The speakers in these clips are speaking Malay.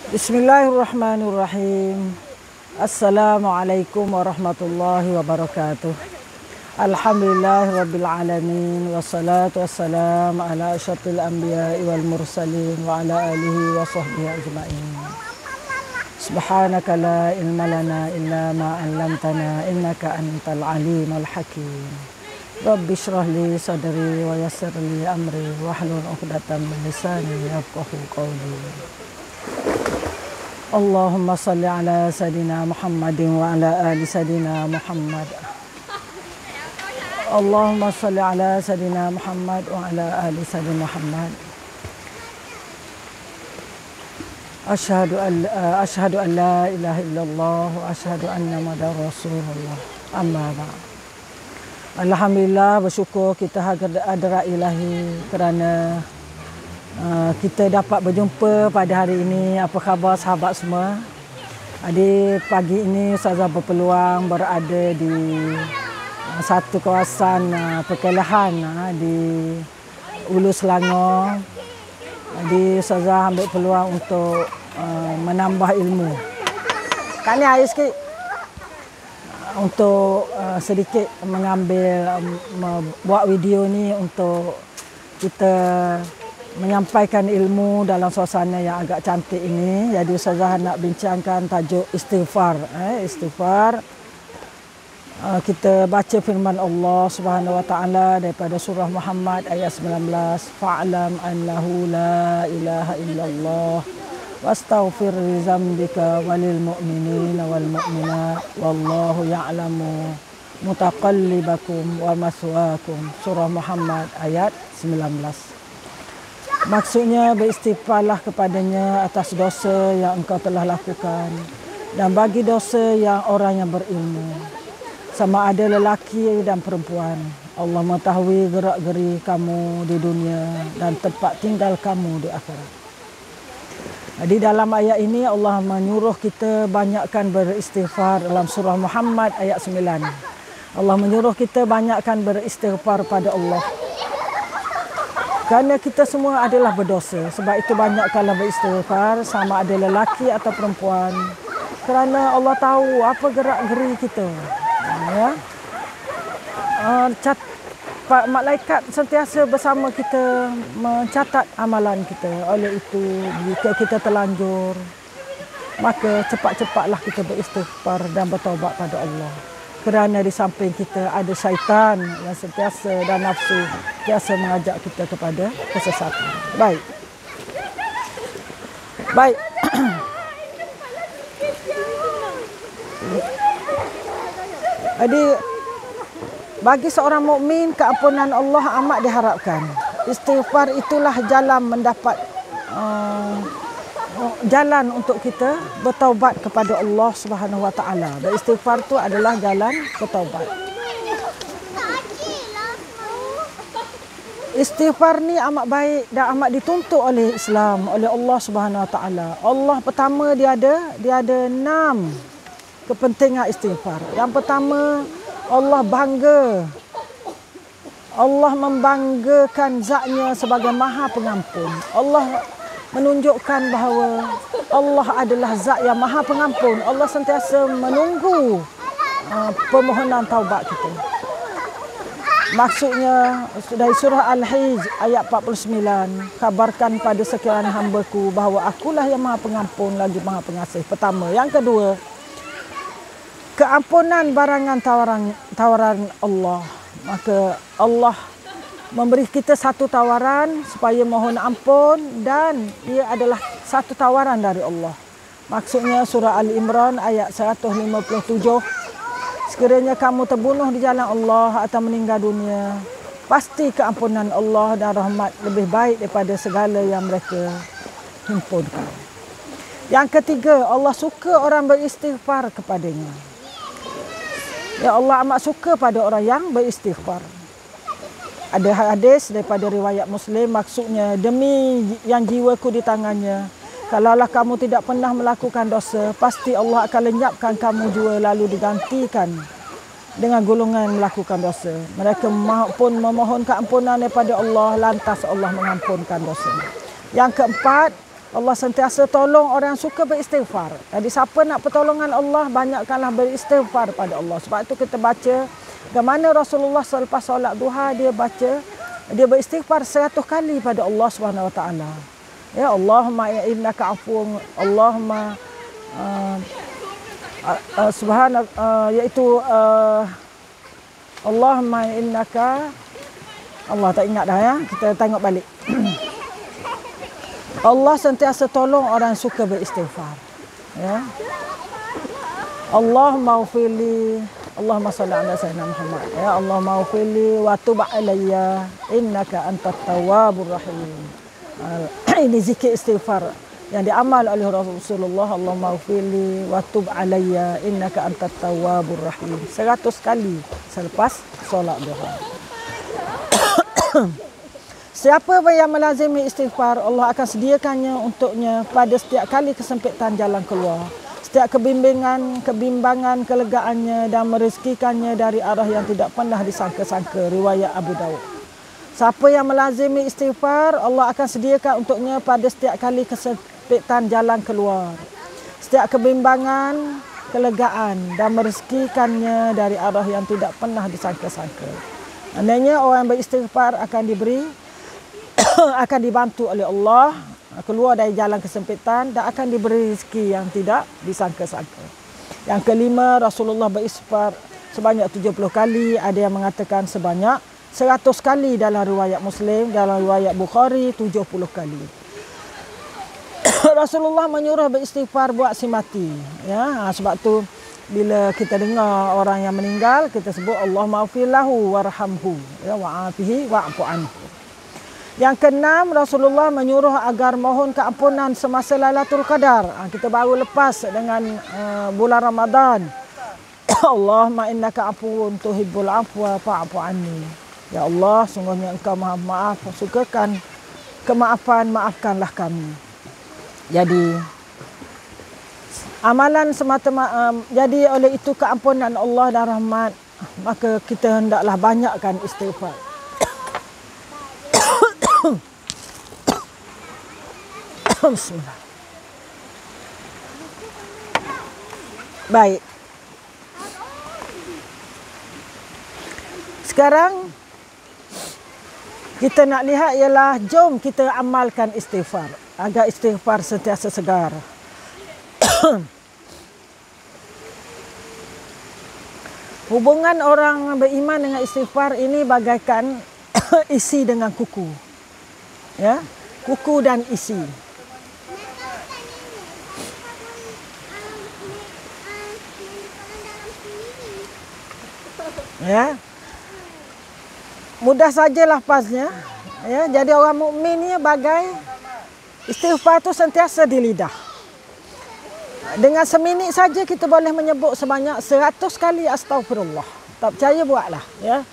Bismillahirrahmanirrahim. Assalamualaikum warahmatullahi wabarakatuh. Alhamdulillahirabbil alamin wassalatu wassalamu ala asyrafil anbiya'i wal mursalin wa ala alihi wa sahbihi ajmain. Subhanaka la ilma lana illa ma 'allamtana innaka antal alimul hakim. Rabbi shrah li sadri wa yassir li amri wahlul 'uqdatam min lisani yafqahu qawli. Allahumma salli ala Sayyidina Muhammadin wa ala ali Sayyidina Muhammad. Allahumma salli ala Sayyidina Muhammad wa ala ali Sayyidina Muhammad. Asyhadu an la ilaha illallah wa asyhadu anna Muhammadar Rasulullah. Amma ba'd. Alhamdulillah, bersyukur kita hadrat ilahi kerana kita dapat berjumpa pada hari ini. Apa khabar sahabat semua? Di pagi ini Ustazah berpeluang berada di satu kawasan perkelahan di Ulu Selangor. Jadi Ustazah ambil peluang untuk menambah ilmu. Kak ni air sikit. Untuk sedikit mengambil buat video ni untuk kita menyampaikan ilmu dalam suasana yang agak cantik ini. Jadi Ustazah nak bincangkan tajuk istighfar. Istighfar. Kita baca firman Allah Subhanahu wa taala daripada surah Muhammad ayat 19. Fa'lam annahu la ilaha illallah wastaghfir li dzambika walil mu'minina wal mu'minat wallahu ya'lamu mutaqallibakum wa maswaakum. Surah Muhammad ayat 19. Maksudnya beristighfarlah kepadanya atas dosa yang engkau telah lakukan dan bagi dosa yang orang yang berilmu. Sama ada lelaki dan perempuan. Allah mengetahui gerak-geri kamu di dunia dan tempat tinggal kamu di akhirat. Jadi dalam ayat ini Allah menyuruh kita banyakkan beristighfar dalam surah Muhammad ayat 9. Allah menyuruh kita banyakkan beristighfar pada Allah. Kerana kita semua adalah berdosa. Sebab itu banyakkanlah beristighfar sama ada lelaki atau perempuan. Kerana Allah tahu apa gerak-geri kita. Ya. Malaikat sentiasa bersama kita mencatat amalan kita. Oleh itu jika kita terlanjur, maka cepat-cepatlah kita beristighfar dan bertaubat pada Allah. Kerana di samping kita ada syaitan yang sentiasa dan nafsu sentiasa mengajak kita kepada kesesatan. Baik. Jadi bagi seorang mukmin keampunan Allah amat diharapkan. Istighfar itulah jalan mendapat jalan untuk kita bertaubat kepada Allah Subhanahu wa taala. Beristighfar itu adalah jalan bertaubat. Istighfar ni amat baik dan amat dituntut oleh Islam, oleh Allah Subhanahu wa taala. Allah pertama dia ada 6 kepentingan istighfar. Yang pertama, Allah bangga. Allah membanggakan zatnya sebagai Maha Pengampun. Allah menunjukkan bahawa Allah adalah zat yang Maha Pengampun. Allah sentiasa menunggu permohonan taubat kita. Maksudnya dari surah Al-Hijj ayat 49, kabarkan pada sekalian hamba-Ku bahawa Akulah yang Maha Pengampun lagi Maha Pengasih. Pertama. Yang kedua, keampunan barangan tawaran Allah. Maka Allah memberi kita satu tawaran supaya mohon ampun dan ia adalah satu tawaran dari Allah. Maksudnya surah Al-Imran ayat 157. Sekiranya kamu terbunuh di jalan Allah atau meninggal dunia, pasti keampunan Allah dan rahmat lebih baik daripada segala yang mereka himpunkan. Yang ketiga, Allah suka orang beristighfar kepadanya. Ya Allah amat suka pada orang yang beristighfar. Ada hadis daripada riwayat Muslim, maksudnya demi yang jiwaku di tangannya, kalaulah kamu tidak pernah melakukan dosa, pasti Allah akan lenyapkan kamu jua lalu digantikan dengan golongan yang melakukan dosa. Mereka pun memohon keampunan daripada Allah, lantas Allah mengampunkan dosa. Yang keempat, Allah sentiasa tolong orang yang suka beristighfar. Jadi siapa nak pertolongan Allah, banyakkanlah beristighfar pada Allah. Sebab itu kita baca bagaimana Rasulullah selepas solat duha dia beristighfar 100 kali pada Allah Subhanahu Wa Taala. Ya, Allahumma innaka afuwun, Allahumma Allahumma innaka, Allah tak ingat dah ya, kita tengok balik. Allah sentiasa tolong orang suka beristighfar. Ya. Allahumma ufili, Allahumma salli ala sayyidina Muhammad. Ya, Allahumma ufili wa tub alayya innaka antat tawwabur rahim. Ini zikir istighfar yang diamal oleh Rasulullah. Allahumma ufili wa tub alayya innaka antat tawwabur rahim. 100 kali selepas solat duha. Siapa yang melazimi istighfar, Allah akan sediakannya untuknya pada setiap kali kesempitan jalan keluar, setiap kebimbangan, kelegaannya, dan merezekikannya dari arah yang tidak pernah disangka-sangka. Riwayat Abu Daud. Siapa yang melazimi istighfar, Allah akan sediakan untuknya pada setiap kali kesempitan jalan keluar, setiap kebimbangan, kelegaan, dan merezekikannya dari arah yang tidak pernah disangka-sangka. Andainya orang yang beristighfar akan diberi akan dibantu oleh Allah keluar dari jalan kesempitan dan akan diberi rezeki yang tidak disangka-sangka. Yang kelima, Rasulullah beristighfar sebanyak 70 kali, ada yang mengatakan sebanyak 100 kali dalam riwayat Muslim, dalam riwayat Bukhari 70 kali. Rasulullah menyuruh beristighfar buat si mati. Ya, sebab tu bila kita dengar orang yang meninggal, kita sebut Allahumma ighfir lahu warhamhu, ya, wa'afihi wa'fu anhu. Yang keenam, Rasulullah menyuruh agar mohon keampunan semasa Lailatul Qadar. Kita baru lepas dengan bulan Ramadan. Allahumma innaka afuwun tuhibbul afwa fa'fu anni. Ya Allah, sungguhnya Engkau Maha Maaf, sukakan kemaafan, maafkanlah kami. Jadi amalan semata-mata, jadi oleh itu keampunan Allah dan rahmat, maka kita hendaklah banyakkan istighfar. Bismillah. Baik. Sekarang kita nak lihat ialah jom kita amalkan istighfar agar istighfar sentiasa segar. Hubungan orang beriman dengan istighfar ini bagaikan isi dengan kuku. Ya, kuku dan isi. Ya. Mudah saja lafaznya. Ya, jadi orang mukmin ni bagai istighfar tu sentiasa di lidah. Dengan seminit saja kita boleh menyebut sebanyak 100 kali astagfirullah. Tak percaya buatlah, ya.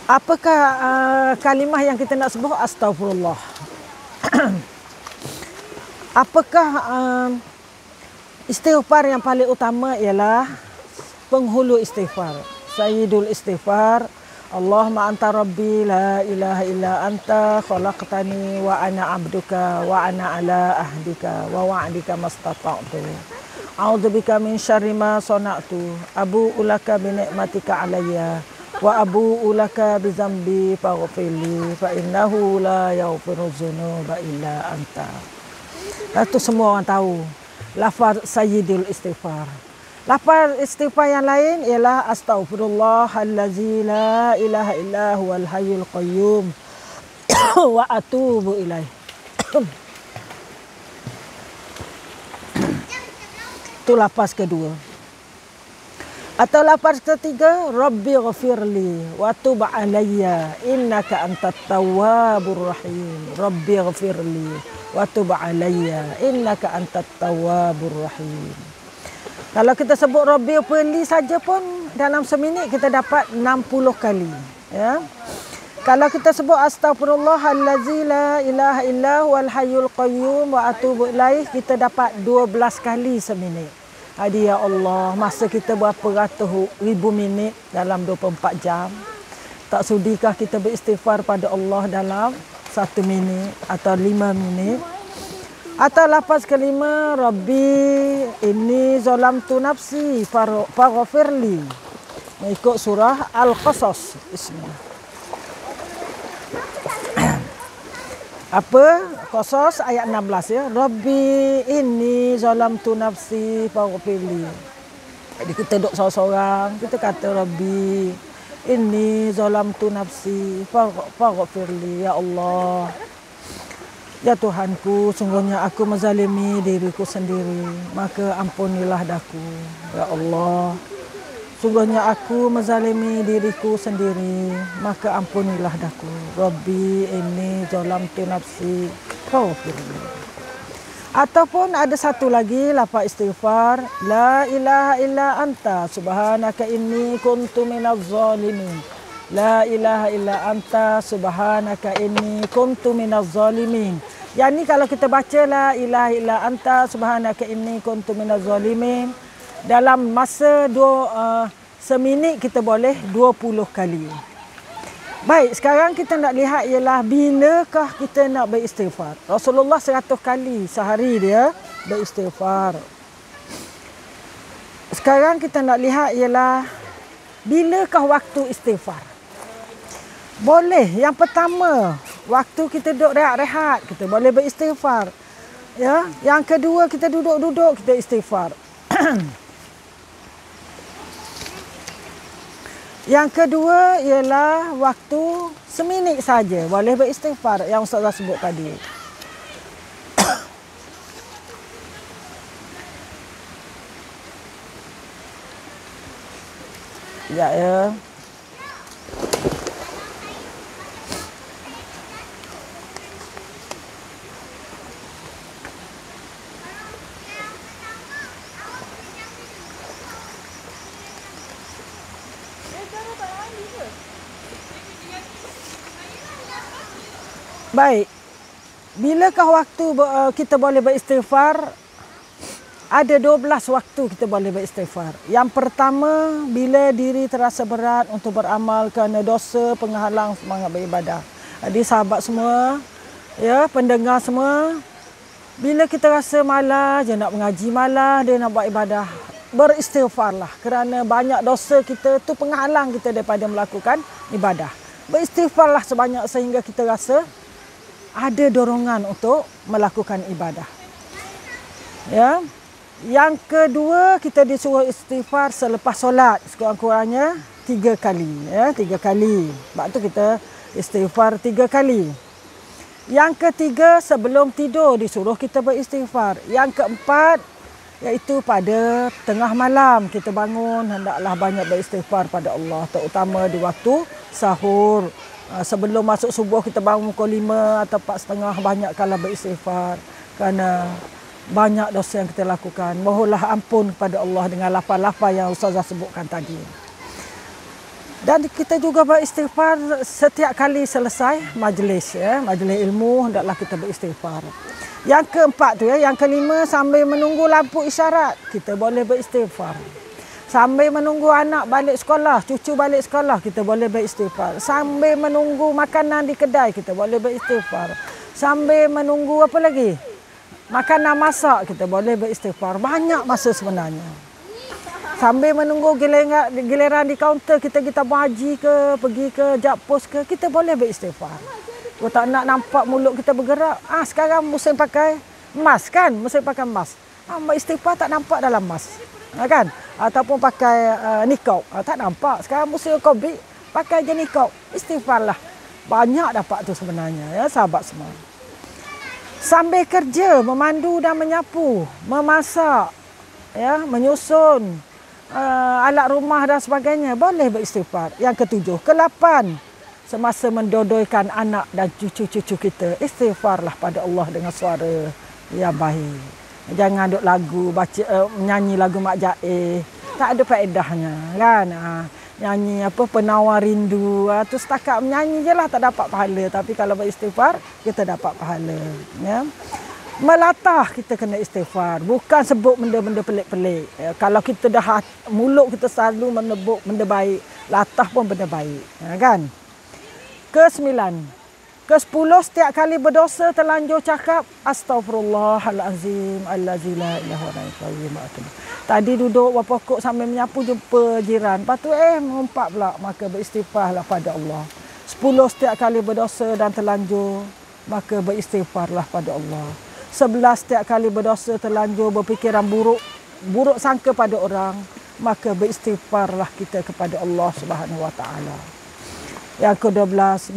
Apakah kalimah yang kita nak sebut astagfirullah? Apakah istighfar yang paling utama ialah penghulu istighfar, sayyidul istighfar. Allahumma anta rabbi la ilaha illa anta khalaqtani wa ana abduka wa ana ala ahdika wa wa'dika mastata'tu. A'udzubika min syarri ma sana'tu. Abu'u laka bi ni'matika alayya wa abu'u laka bi dzambi faghfirli fa innahu la yaghfiru dzunuba illa anta. Itu semua orang tahu lafaz sayyidul istighfar. Lafaz istighfar yang lain ialah astaghfirullahallazi la ilaha illa huwal hayyul qayyum wa atubu ilaih. Itu lafaz kedua. Atau lafaz ketiga, Rabbi ghafirli wa tub alayya innaka antat tawwabur rahim. Rabbi ghafirli wa tub alayya innaka antat tawwabur rahim. Kalau kita sebut Rabbi ghafirli saja pun dalam seminit kita dapat 60 kali, ya. Kalau kita sebut astagfirullahallazi la ilaha illa huwal hayyul qayyum wa atubu ilaih, kita dapat 12 kali seminit. Jadi ya Allah, masa kita berapa ratus ribu minit dalam 24 jam. Tak sudikah kita beristighfar pada Allah dalam 1 minit atau 5 minit? Atau lafaz kelima, Rabbi inni zalamtu nafsi faghfirli. Mengikut surah Al-Qasas. Bismillah. Apa? Qasas ayat 16 ya. Rabbi inni zalamtu nafsi faghfirli. Jadi kita duduk seorang-seorang, kita kata Rabbi inni zalamtu nafsi faghfirli, ya Allah. Ya Tuhanku, sungguhnya aku menzalimi diriku sendiri, maka ampunilah daku. Ya Allah, sungguhnya aku menzalimi diriku sendiri, maka ampunilah daku. Rabbi inni zalamtu nafsi faghfirli. Ataupun ada satu lagi lafaz istighfar, la ilaha illa anta subhanaka inni kuntu minaz zalimin. La ilaha illa anta subhanaka inni kuntu minaz zalimin. Yang ni kalau kita baca la ilaha illa anta subhanaka inni kuntu minaz zalimin, dalam masa seminit kita boleh 20 kali. Baik, sekarang kita nak lihat ialah bilakah kita nak beristighfar. Rasulullah 100 kali sehari dia beristighfar. Sekarang kita nak lihat ialah bilakah waktu istighfar. Boleh, yang pertama, waktu kita duduk rehat-rehat, kita boleh beristighfar. Ya, yang kedua kita duduk-duduk, kita istighfar. Yang kedua ialah waktu seminit saja boleh beristighfar yang Ustazah sebut tadi. Ya. Baik, bilakah waktu kita boleh beristighfar? Ada 12 waktu kita boleh beristighfar. Yang pertama, bila diri terasa berat untuk beramal kerana dosa penghalang semangat beribadah. Jadi sahabat semua, ya, pendengar semua, bila kita rasa malas, dia nak mengaji malas, dia nak buat ibadah, beristighfarlah kerana banyak dosa kita tu penghalang kita daripada melakukan ibadah. Beristighfarlah sebanyak sehingga kita rasa ada dorongan untuk melakukan ibadah. Ya. Yang kedua, kita disuruh istighfar selepas solat sekurang-kurangnya 3 kali, ya, 3 kali. Sebab tu kita istighfar 3 kali. Yang ketiga, sebelum tidur disuruh kita beristighfar. Yang keempat, iaitu pada tengah malam kita bangun, hendaklah banyak beristighfar pada Allah, terutama di waktu sahur. Sebelum masuk subuh kita bangun pukul 5 atau 4:30, banyak kala beristighfar kerana banyak dosa yang kita lakukan. Mohonlah ampun kepada Allah dengan lafaz-lafaz yang Ustazah sebutkan tadi. Dan kita juga beristighfar setiap kali selesai majlis, ya, majlis ilmu, hendaklah kita beristighfar. Yang keempat tu, ya, yang kelima, sambil menunggu lampu isyarat kita boleh beristighfar. Sambil menunggu anak balik sekolah, cucu balik sekolah, kita boleh beristighfar. Sambil menunggu makanan di kedai, kita boleh beristighfar. Sambil menunggu apa lagi? Makanan masak, kita boleh beristighfar. Banyak masa sebenarnya. Sambil menunggu giliran di kaunter, kita tabung haji ke, pergi ke Jakpos ke, kita boleh beristighfar. Kalau tak nak nampak mulut kita bergerak, sekarang musim pakai mask kan? Musim pakai mask. Beristighfar tak nampak dalam mask. Kan? Ataupun pakai niqab, tak nampak. Sekarang musim Covid, pakai je niqab. Istighfarlah. Banyak dapat tu sebenarnya, ya, sahabat semua. Sambil kerja, memandu dan menyapu, memasak, ya, menyusun alat rumah dan sebagainya, boleh beristighfar. Yang ketujuh, ke-8, semasa mendodoikan anak dan cucu-cucu kita, istighfarlah pada Allah dengan suara yang baik. Jangan duk lagu, baca, menyanyi lagu Mak Jaih. Tak ada faedahnya, kan? nyanyi apa penawar rindu. Tu setakat menyanyi je lah tak dapat pahala. Tapi kalau beristighfar kita dapat pahala. Ya. Melatah kita kena istighfar. Bukan sebut benda-benda pelik-pelik. Ya, kalau kita dah mulut kita selalu menebuk benda baik, latah pun benda baik. Ya, kan? Ke-9. Ke-10, setiap kali berdosa terlanjur cakap astaghfirullahalazim allazi la ilaha illa huwa. Tadi duduk berpokok sambil menyapu jumpa jiran. Lepas tu mengumpat pula, maka beristighfarlah pada Allah. 10, setiap kali berdosa dan terlanjur, maka beristighfarlah pada Allah. 11, setiap kali berdosa terlanjur berfikiran buruk sangka pada orang, maka beristighfarlah kita kepada Allah Subhanahu Wa Taala. Yang ke-12,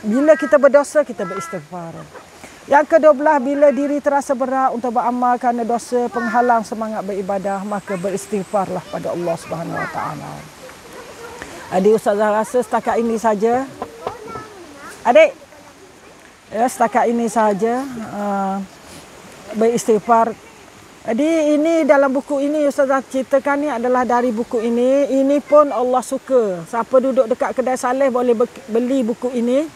bila kita berdosa kita beristighfar. Yang ke-12, bila diri terasa berat untuk beramal kerana dosa penghalang semangat beribadah, maka beristighfarlah pada Allah Subhanahu Wa Taala. Adik, ustazah rasa setakat ini saja. Adik, ya, setakat ini saja. Beristighfar. Jadi ini dalam buku ini ustazah ceritakan ni adalah dari buku ini. Ini pun Allah suka. Siapa duduk dekat kedai Saleh boleh beli buku ini.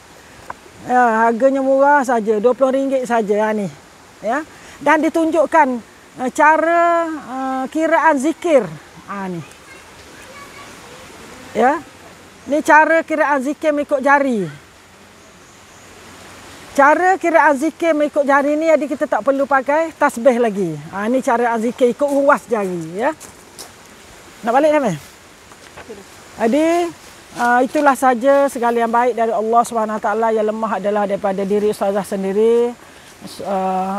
Ya, harganya murah saja, RM20 saja ni. Ya. Dan ditunjukkan cara kiraan zikir. Ni. Ya. Ni cara kiraan zikir mengikut jari. Cara kiraan zikir mengikut jari ni jadi kita tak perlu pakai tasbih lagi. Ini cara zikir ikut ruas jari. Ya. Nak balik dah, Meh? Jadi, itulah saja segala yang baik dari Allah SWT. Yang lemah adalah daripada diri ustazah sendiri.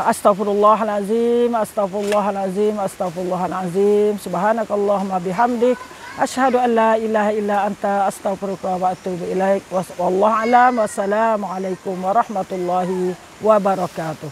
Astaghfirullahalazim, astaghfirullahalazim, astaghfirullahalazim. Subhanakallahumma bihamdik. Asyhadu an la ilaha illa anta astaghfiruka wa atubu ilaik. Wallahu a'lam. Wassalamualaikum warahmatullahi wabarakatuh.